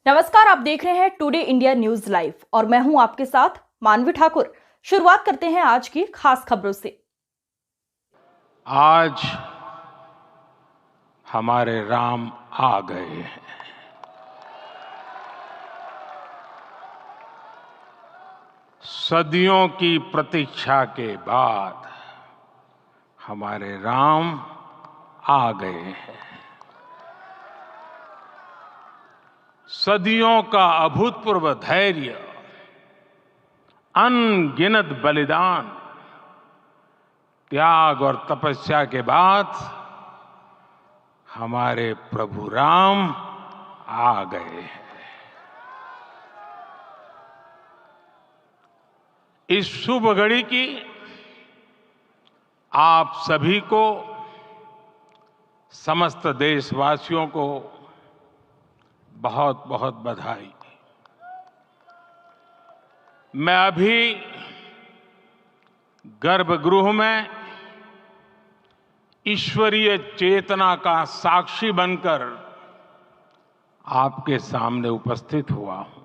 नमस्कार, आप देख रहे हैं टुडे इंडिया न्यूज लाइव और मैं हूं आपके साथ मानवी ठाकुर। शुरुआत करते हैं आज की खास खबरों से। आज हमारे राम आ गए हैं। सदियों की प्रतीक्षा के बाद हमारे राम आ गए हैं। सदियों का अभूतपूर्व धैर्य, अनगिनत बलिदान, त्याग और तपस्या के बाद हमारे प्रभु राम आ गए हैं। इस शुभ घड़ी की आप सभी को, समस्त देशवासियों को बहुत बहुत बधाई। मैं अभी गर्भगृह में ईश्वरीय चेतना का साक्षी बनकर आपके सामने उपस्थित हुआ हूं।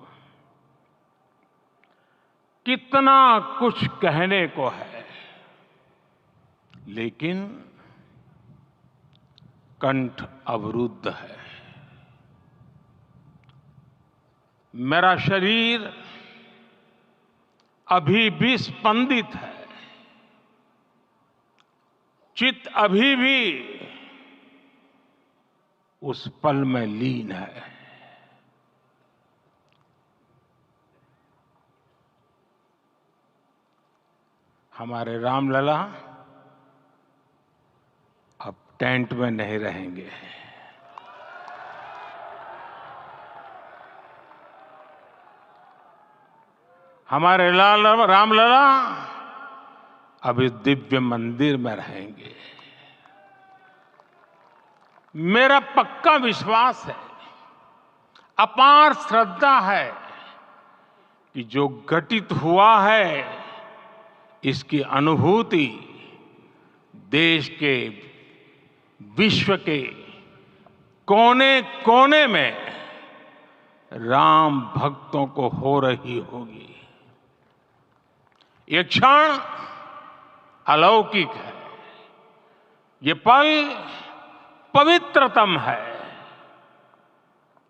कितना कुछ कहने को है, लेकिन कंठ अवरुद्ध है। मेरा शरीर अभी भी स्पंदित है, चित्त अभी भी उस पल में लीन है। हमारे रामलला अब टेंट में नहीं रहेंगे। हमारे रामलला अब इस दिव्य मंदिर में रहेंगे। मेरा पक्का विश्वास है, अपार श्रद्धा है कि जो घटित हुआ है, इसकी अनुभूति देश के, विश्व के कोने कोने में राम भक्तों को हो रही होगी। ये क्षण अलौकिक है, ये पल पवित्रतम है।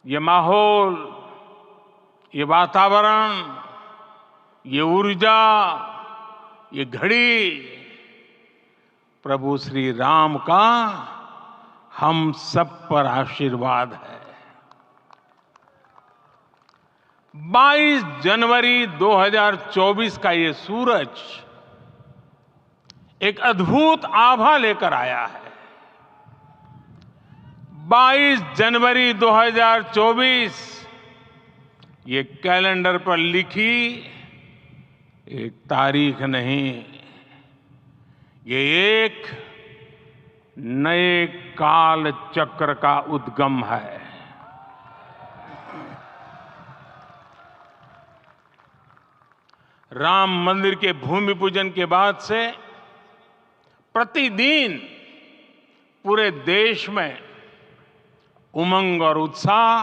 ये माहौल, ये वातावरण, ये ऊर्जा, ये घड़ी प्रभु श्री राम का हम सब पर आशीर्वाद है। 22 जनवरी 2024 का ये सूरज एक अद्भुत आभा लेकर आया है। 22 जनवरी 2024 ये कैलेंडर पर लिखी एक तारीख नहीं, ये एक नए काल चक्र का उद्गम है। राम मंदिर के भूमि पूजन के बाद से प्रतिदिन पूरे देश में उमंग और उत्साह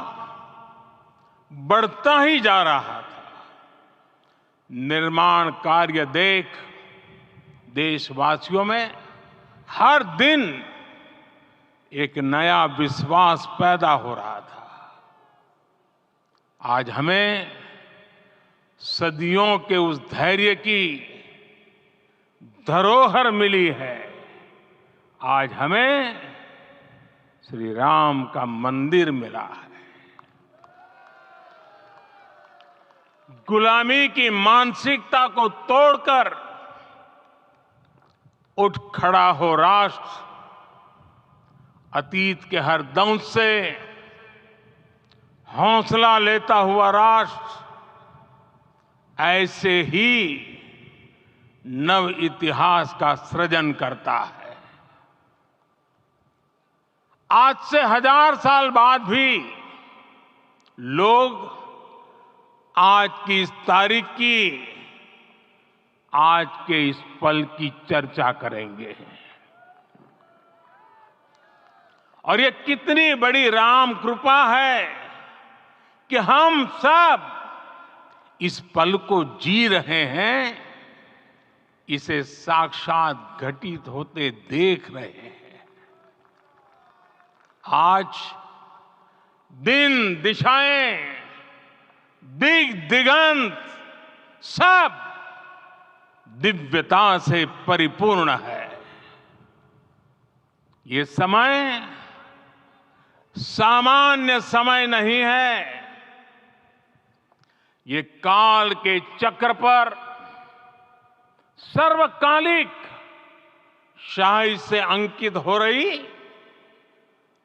बढ़ता ही जा रहा था। निर्माण कार्य देख देशवासियों में हर दिन एक नया विश्वास पैदा हो रहा था। आज हमें सदियों के उस धैर्य की धरोहर मिली है। आज हमें श्री राम का मंदिर मिला है। गुलामी की मानसिकता को तोड़कर उठ खड़ा हो राष्ट्र। अतीत के हर दंश से हौसला लेता हुआ राष्ट्र ऐसे ही नव इतिहास का सृजन करता है। आज से 1000 साल बाद भी लोग आज की इस तारीख की, आज के इस पल की चर्चा करेंगे। और ये कितनी बड़ी राम कृपा है कि हम सब इस पल को जी रहे हैं, इसे साक्षात घटित होते देख रहे हैं। आज दिन दिशाएं, दिगंत सब दिव्यता से परिपूर्ण है। ये समय सामान्य समय नहीं है। ये काल के चक्र पर सर्वकालिक शाही से अंकित हो रही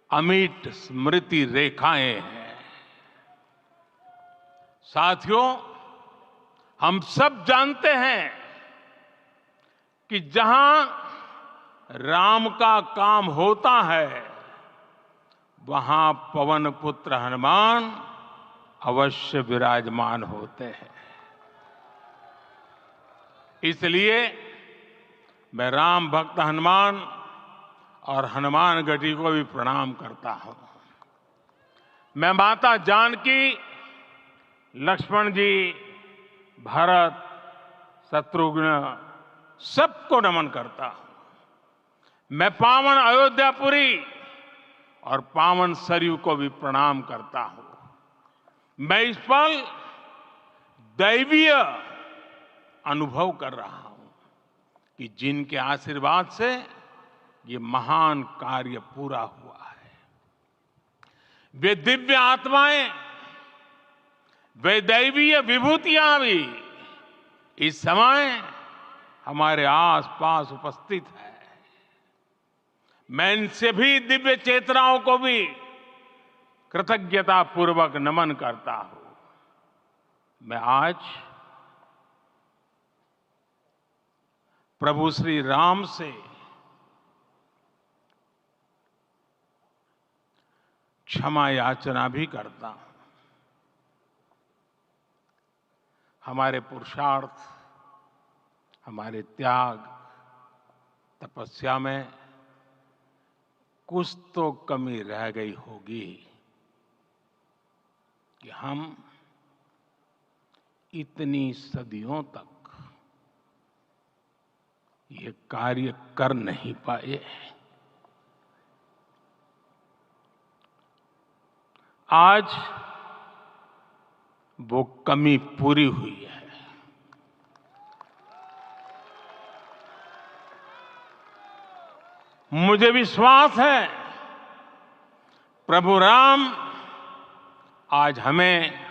अमिट स्मृति रेखाएं हैं। साथियों, हम सब जानते हैं कि जहां राम का काम होता है, वहां पवन पुत्र हनुमान अवश्य विराजमान होते हैं। इसलिए मैं राम भक्त हनुमान और हनुमान गढ़ी को भी प्रणाम करता हूं। मैं माता जानकी, लक्ष्मण जी, भरत, शत्रुघ्न सबको नमन करता हूं। मैं पावन अयोध्यापुरी और पावन सरयू को भी प्रणाम करता हूं। मैं इस पल दैवीय अनुभव कर रहा हूं कि जिनके आशीर्वाद से ये महान कार्य पूरा हुआ है। वे दिव्य आत्माएं, वे दैवीय विभूतियां भी इस समय हमारे आसपास उपस्थित है। मैं इन सभी दिव्य चेतनाओं को भी कृतज्ञता पूर्वक नमन करता हूं। मैं आज प्रभु श्री राम से क्षमा याचना भी करता हूं। हमारे पुरुषार्थ, हमारे त्याग, तपस्या में कुछ तो कमी रह गई होगी कि हम इतनी सदियों तक ये कार्य कर नहीं पाए। आज वो कमी पूरी हुई है। मुझे विश्वास है प्रभु राम आज हमें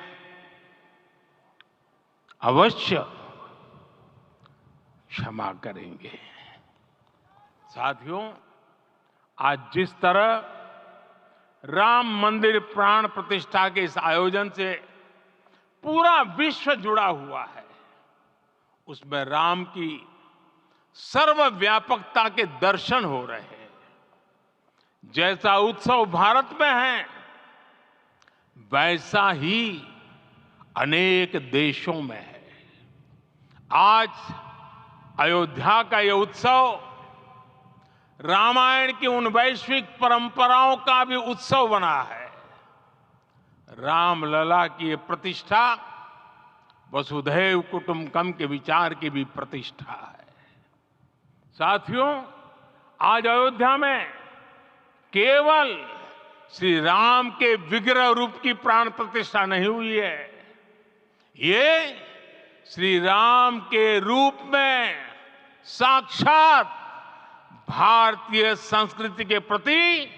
अवश्य क्षमा करेंगे। साथियों, आज जिस तरह राम मंदिर प्राण प्रतिष्ठा के इस आयोजन से पूरा विश्व जुड़ा हुआ है, उसमें राम की सर्वव्यापकता के दर्शन हो रहे हैं। जैसा उत्सव भारत में है, वैसा ही अनेक देशों में है। आज अयोध्या का यह उत्सव रामायण की उन वैश्विक परंपराओं का भी उत्सव बना है। रामलला की ये प्रतिष्ठा वसुधैव कुटुंबकम के विचार की भी प्रतिष्ठा है। साथियों, आज अयोध्या में केवल श्री राम के विग्रह रूप की प्राण प्रतिष्ठा नहीं हुई है, ये श्री राम के रूप में साक्षात भारतीय संस्कृति के प्रति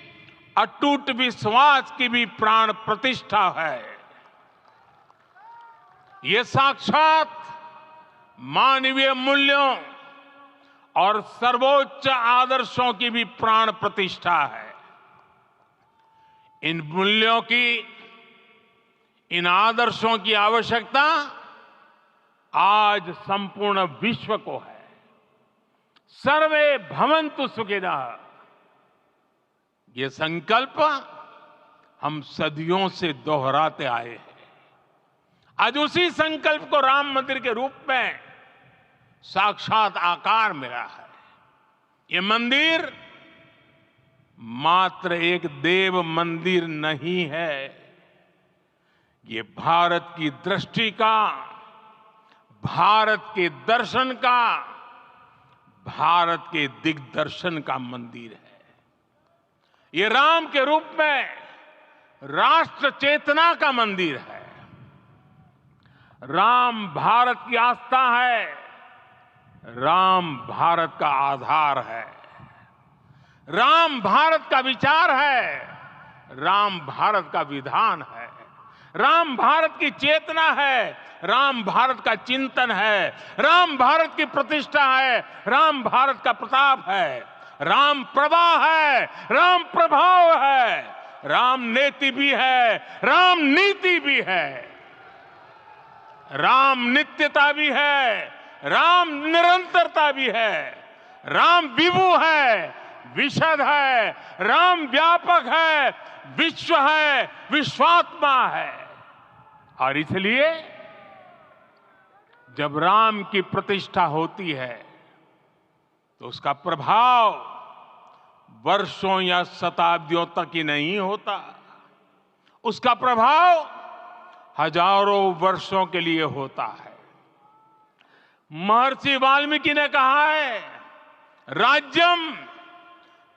अटूट विश्वास की भी प्राण प्रतिष्ठा है। ये साक्षात मानवीय मूल्यों और सर्वोच्च आदर्शों की भी प्राण प्रतिष्ठा है। इन मूल्यों की, इन आदर्शों की आवश्यकता आज संपूर्ण विश्व को है। सर्वे भवन्तु सुखिनः, ये संकल्प हम सदियों से दोहराते आए हैं। आज उसी संकल्प को राम मंदिर के रूप में साक्षात आकार मिला है। ये मंदिर मात्र एक देव मंदिर नहीं है, ये भारत की दृष्टि का, भारत के दर्शन का, भारत के दिग्दर्शन का मंदिर है। ये राम के रूप में राष्ट्र चेतना का मंदिर है। राम भारत की आस्था है, राम भारत का आधार है, राम भारत का विचार है, राम भारत का विधान है, राम भारत की चेतना है, राम भारत का चिंतन है, राम भारत की प्रतिष्ठा है, राम भारत का प्रताप है, राम प्रवाह है, राम प्रभाव है, राम नेति भी है, राम नीति भी है, राम नित्यता भी है, राम निरंतरता भी है, राम विभु है, विशद है, राम व्यापक है, विश्व है, विश्वात्मा है। और इसलिए जब राम की प्रतिष्ठा होती है तो उसका प्रभाव वर्षों या शताब्दियों तक ही नहीं होता, उसका प्रभाव हजारों वर्षों के लिए होता है। महर्षि वाल्मीकि ने कहा है, राज्यम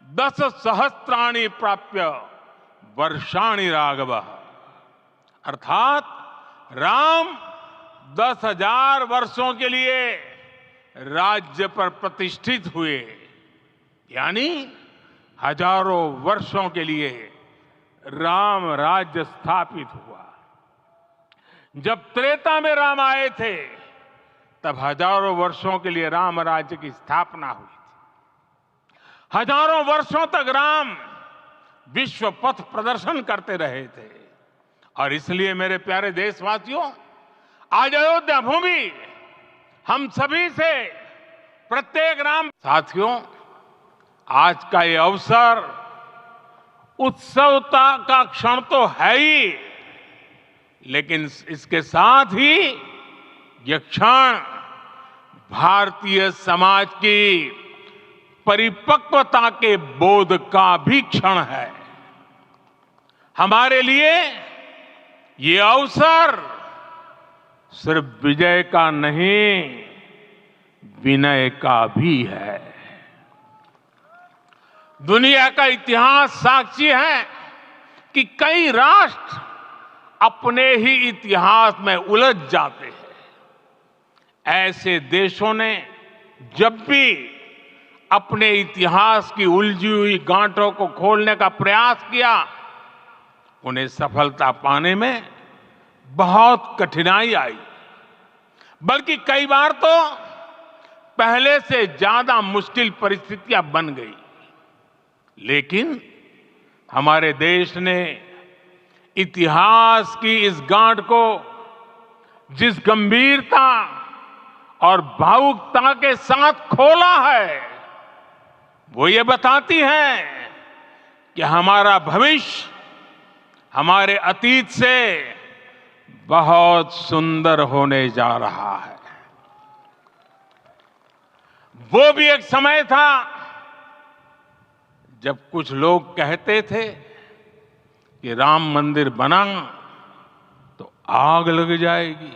10 सहस्त्राणि प्राप्य वर्षाणि राघव, अर्थात राम 10,000 वर्षों के लिए राज्य पर प्रतिष्ठित हुए, यानी हजारों वर्षों के लिए राम राज्य स्थापित हुआ। जब त्रेता में राम आए थे तब हजारों वर्षों के लिए राम राज्य की स्थापना हुई थी। हजारों वर्षों तक राम विश्व पथ प्रदर्शन करते रहे थे। और इसलिए मेरे प्यारे देशवासियों, आज अयोध्या भूमि हम सभी से, प्रत्येक राम साथियों, आज का ये अवसर उत्सवता का क्षण तो है ही, लेकिन इसके साथ ही यह क्षण भारतीय समाज की परिपक्वता के बोध का भी क्षण है। हमारे लिए ये अवसर सिर्फ विजय का नहीं, विनय का भी है। दुनिया का इतिहास साक्षी है कि कई राष्ट्र अपने ही इतिहास में उलझ जाते हैं। ऐसे देशों ने जब भी अपने इतिहास की उलझी हुई गांठों को खोलने का प्रयास किया, उन्हें सफलता पाने में बहुत कठिनाई आई, बल्कि कई बार तो पहले से ज्यादा मुश्किल परिस्थितियां बन गई। लेकिन हमारे देश ने इतिहास की इस गांठ को जिस गंभीरता और भावुकता के साथ खोला है, वो ये बताती है कि हमारा भविष्य हमारे अतीत से बहुत सुंदर होने जा रहा है। वो भी एक समय था जब कुछ लोग कहते थे कि राम मंदिर बना तो आग लग जाएगी।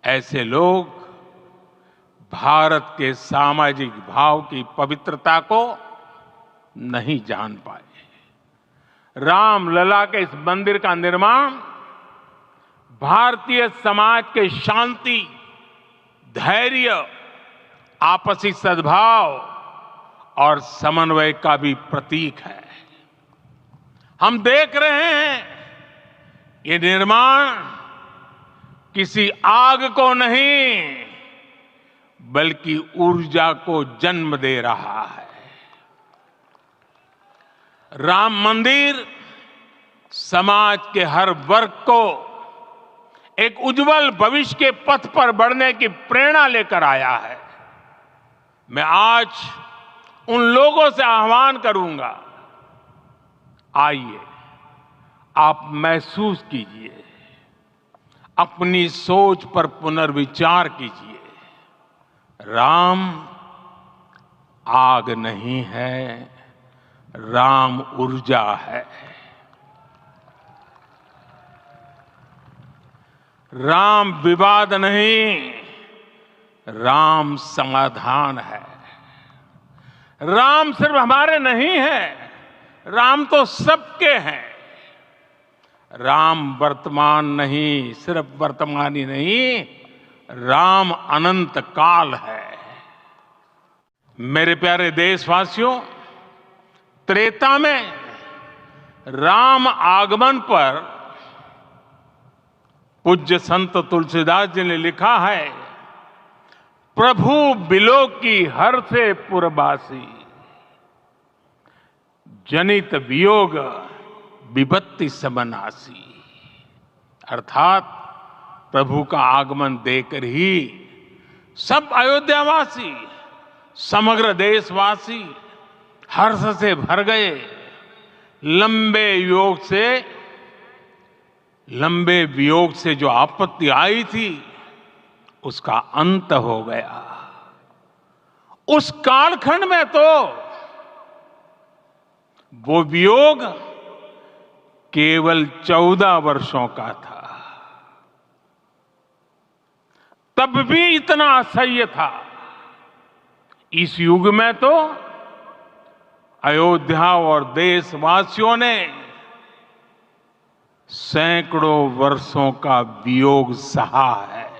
ऐसे लोग भारत के सामाजिक भाव की पवित्रता को नहीं जान पाए। रामलला के इस मंदिर का निर्माण भारतीय समाज के शांति, धैर्य, आपसी सद्भाव और समन्वय का भी प्रतीक है। हम देख रहे हैं ये निर्माण किसी आग को नहीं, बल्कि ऊर्जा को जन्म दे रहा है। राम मंदिर समाज के हर वर्ग को एक उज्जवल भविष्य के पथ पर बढ़ने की प्रेरणा लेकर आया है। मैं आज उन लोगों से आह्वान करूंगा, आइए आप महसूस कीजिए, अपनी सोच पर पुनर्विचार कीजिए। राम आग नहीं है, राम ऊर्जा है। राम विवाद नहीं, राम समाधान है। राम सिर्फ हमारे नहीं है, राम तो सबके हैं। राम वर्तमान नहीं, सिर्फ वर्तमान ही नहीं, राम अनंत काल है। मेरे प्यारे देशवासियों, त्रेता में राम आगमन पर पूज्य संत तुलसीदास जी ने लिखा है, प्रभु बिलो की हर से पुरबासी, जनित वियोग विपत्ति समनासी। अर्थात प्रभु का आगमन देकर ही सब अयोध्यावासी, समग्र देशवासी हर्ष से भर गए। लंबे वियोग से जो आपत्ति आई थी, उसका अंत हो गया। उस कालखंड में तो वो वियोग केवल 14 वर्षों का था, तब भी इतना असह्य था। इस युग में तो अयोध्या और देशवासियों ने सैकड़ों वर्षों का वियोग सहा है।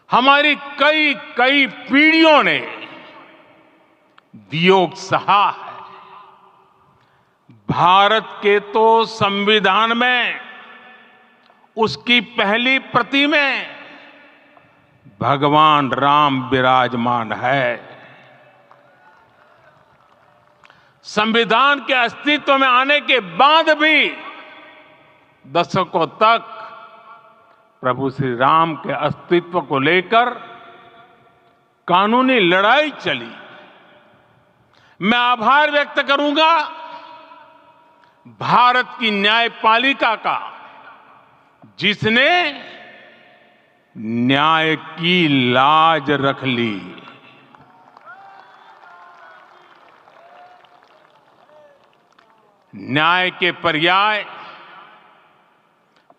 हमारी कई कई पीढ़ियों ने वियोग सहा है। भारत के तो संविधान में उसकी पहली प्रति में भगवान राम विराजमान है। संविधान के अस्तित्व में आने के बाद भी दशकों तक प्रभु श्री राम के अस्तित्व को लेकर कानूनी लड़ाई चली। मैं आभार व्यक्त करूंगा भारत की न्यायपालिका का, जिसने न्याय की लाज रख ली। न्याय के पर्याय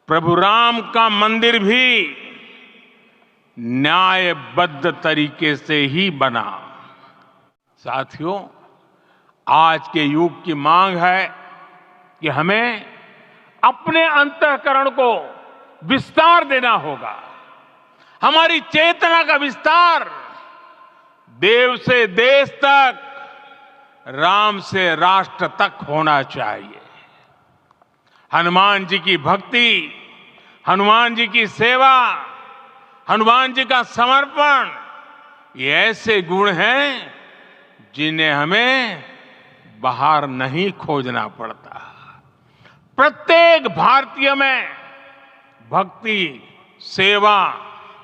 प्रभु राम का मंदिर भी न्यायबद्ध तरीके से ही बना। साथियों, आज के युग की मांग है कि हमें अपने अंतःकरण को विस्तार देना होगा। हमारी चेतना का विस्तार देव से देश तक, राम से राष्ट्र तक होना चाहिए। हनुमान जी की भक्ति, हनुमान जी की सेवा, हनुमान जी का समर्पण, ये ऐसे गुण हैं जिन्हें हमें बाहर नहीं खोजना पड़ता। प्रत्येक भारतीय में भक्ति, सेवा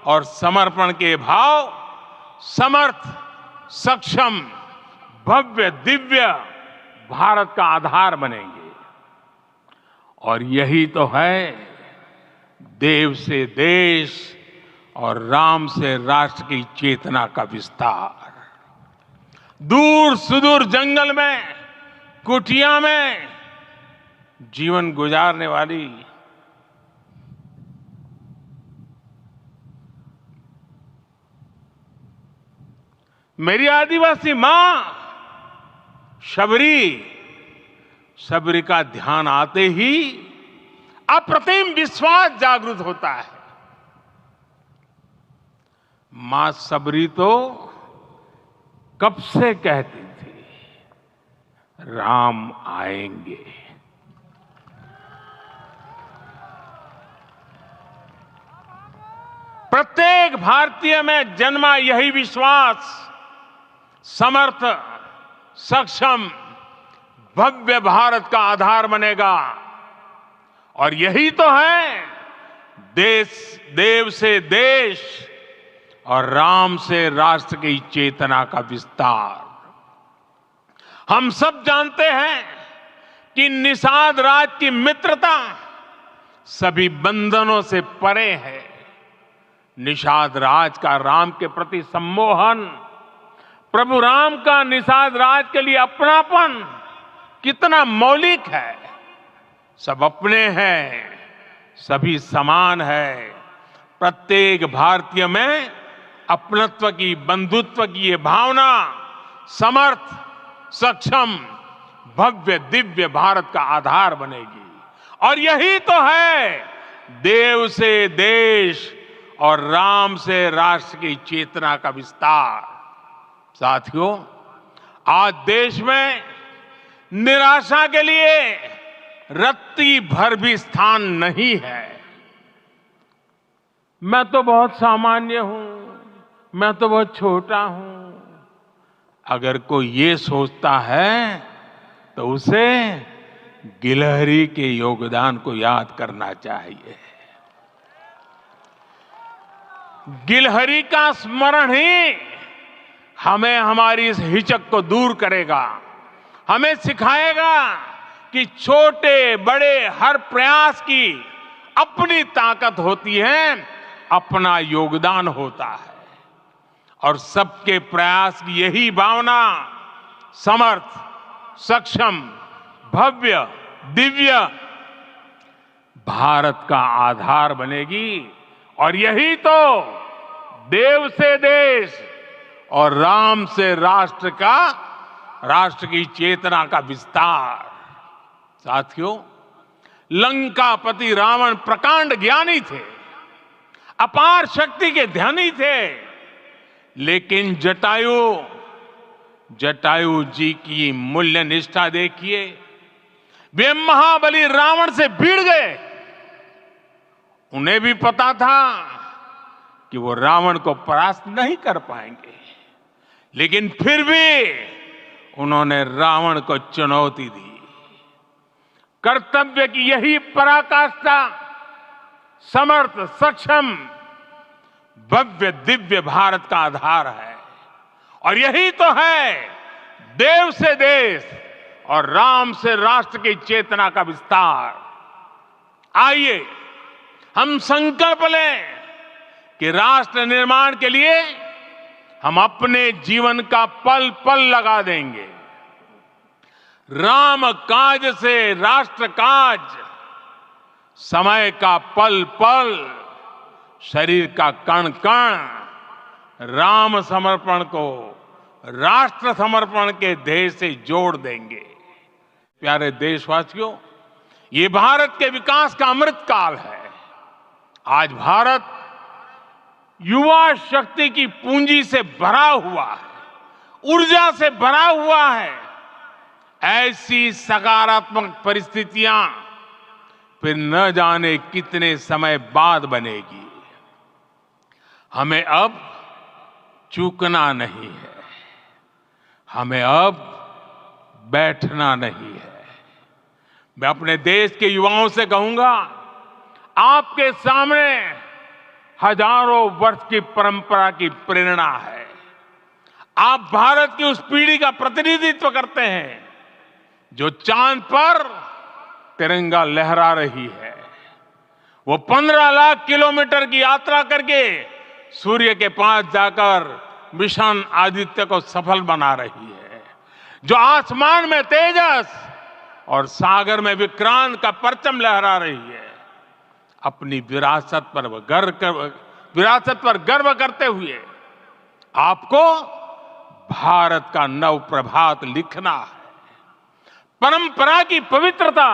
और समर्पण के भाव समर्थ, सक्षम, भव्य, दिव्य भारत का आधार बनेंगे। और यही तो है देव से देश और राम से राष्ट्र की चेतना का विस्तार। दूर सुदूर जंगल में, कुटिया में जीवन गुजारने वाली मेरी आदिवासी मां शबरी का ध्यान आते ही अप्रतिम विश्वास जागृत होता है। मां शबरी तो कब से कहती थी, राम आएंगे। प्रत्येक भारतीय में जन्मा यही विश्वास समर्थ, सक्षम, भव्य भारत का आधार बनेगा। और यही तो है देव से देश और राम से राष्ट्र की चेतना का विस्तार। हम सब जानते हैं कि निषाद राज की मित्रता सभी बंधनों से परे है। निषाद राज का राम के प्रति सम्मोहन, प्रभु राम का निषाद राज के लिए अपनापन कितना मौलिक है। सब अपने हैं, सभी समान है। प्रत्येक भारतीय में अपनत्व की, बंधुत्व की ये भावना समर्थ, सक्षम, भव्य, दिव्य भारत का आधार बनेगी। और यही तो है देव से देश और राम से राष्ट्र की चेतना का विस्तार। साथियों, आज देश में निराशा के लिए रत्ती भर भी स्थान नहीं है। मैं तो बहुत सामान्य हूं, मैं तो बहुत छोटा हूं, अगर कोई ये सोचता है तो उसे गिलहरी के योगदान को याद करना चाहिए। गिलहरी का स्मरण ही हमें हमारी इस हिचक को दूर करेगा, हमें सिखाएगा कि छोटे बड़े हर प्रयास की अपनी ताकत होती है, अपना योगदान होता है। और सबके प्रयास की यही भावना समर्थ, सक्षम, भव्य, दिव्य भारत का आधार बनेगी। और यही तो देव से देश और राम से राष्ट्र की चेतना का विस्तार। साथियों, लंकापति रावण प्रकांड ज्ञानी थे, अपार शक्ति के धनी थे, लेकिन जटायु जी की मूल्य निष्ठा देखिए। वे महाबली रावण से भिड़ गए। उन्हें भी पता था कि वो रावण को परास्त नहीं कर पाएंगे, लेकिन फिर भी उन्होंने रावण को चुनौती दी। कर्तव्य की यही पराकाष्ठा समर्थ, सक्षम, भव्य, दिव्य भारत का आधार है। और यही तो है देव से देश और राम से राष्ट्र की चेतना का विस्तार। आइए हम संकल्प लें कि राष्ट्र निर्माण के लिए हम अपने जीवन का पल पल लगा देंगे। राम काज से राष्ट्र काज, समय का पल पल, शरीर का कण कण राम समर्पण को राष्ट्र समर्पण के ध्येय से जोड़ देंगे। प्यारे देशवासियों, ये भारत के विकास का अमृत काल है। आज भारत युवा शक्ति की पूंजी से भरा हुआ है, ऊर्जा से भरा हुआ है। ऐसी सकारात्मक परिस्थितियां फिर न जाने कितने समय बाद बनेगी। हमें अब चूकना नहीं है, हमें अब बैठना नहीं है। मैं अपने देश के युवाओं से कहूंगा, आपके सामने हजारों वर्ष की परंपरा की प्रेरणा है। आप भारत की उस पीढ़ी का प्रतिनिधित्व करते हैं जो चांद पर तिरंगा लहरा रही है। वो 15 लाख किलोमीटर की यात्रा करके सूर्य के पास जाकर मिशन आदित्य को सफल बना रही है। जो आसमान में तेजस और सागर में विक्रांत का परचम लहरा रही है। अपनी विरासत पर गर्व करते हुए आपको भारत का नव प्रभात लिखना है। परंपरा की पवित्रता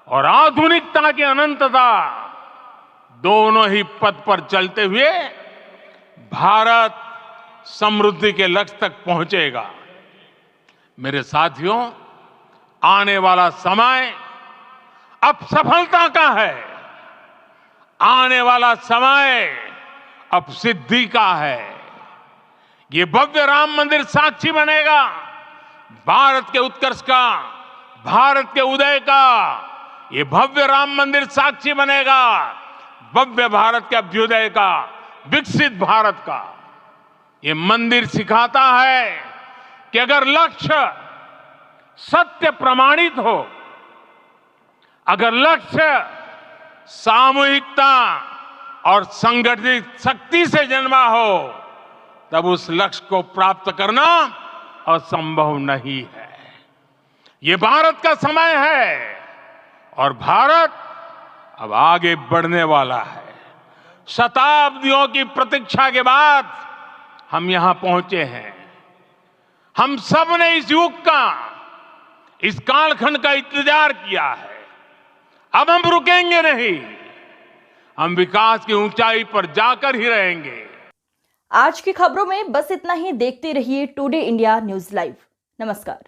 और आधुनिकता की अनंतता, दोनों ही पथ पर चलते हुए भारत समृद्धि के लक्ष्य तक पहुंचेगा। मेरे साथियों, आने वाला समय अब सफलता का है। आने वाला समय अब सिद्धि का है। ये भव्य राम मंदिर साक्षी बनेगा भारत के उत्कर्ष का, भारत के उदय का। ये भव्य राम मंदिर साक्षी बनेगा भव्य भारत के अभ्युदय का, विकसित भारत का। ये मंदिर सिखाता है कि अगर लक्ष्य सत्य प्रमाणित हो, अगर लक्ष्य सामूहिकता और संगठित शक्ति से जन्मा हो, तब उस लक्ष्य को प्राप्त करना असंभव नहीं है। ये भारत का समय है और भारत अब आगे बढ़ने वाला है। शताब्दियों की प्रतीक्षा के बाद हम यहां पहुंचे हैं। हम सब ने इस युग का, इस कालखंड का इंतजार किया है। अब हम रुकेंगे नहीं, हम विकास की ऊंचाई पर जाकर ही रहेंगे। आज की खबरों में बस इतना ही। देखते रहिए टुडे इंडिया न्यूज लाइव। नमस्कार।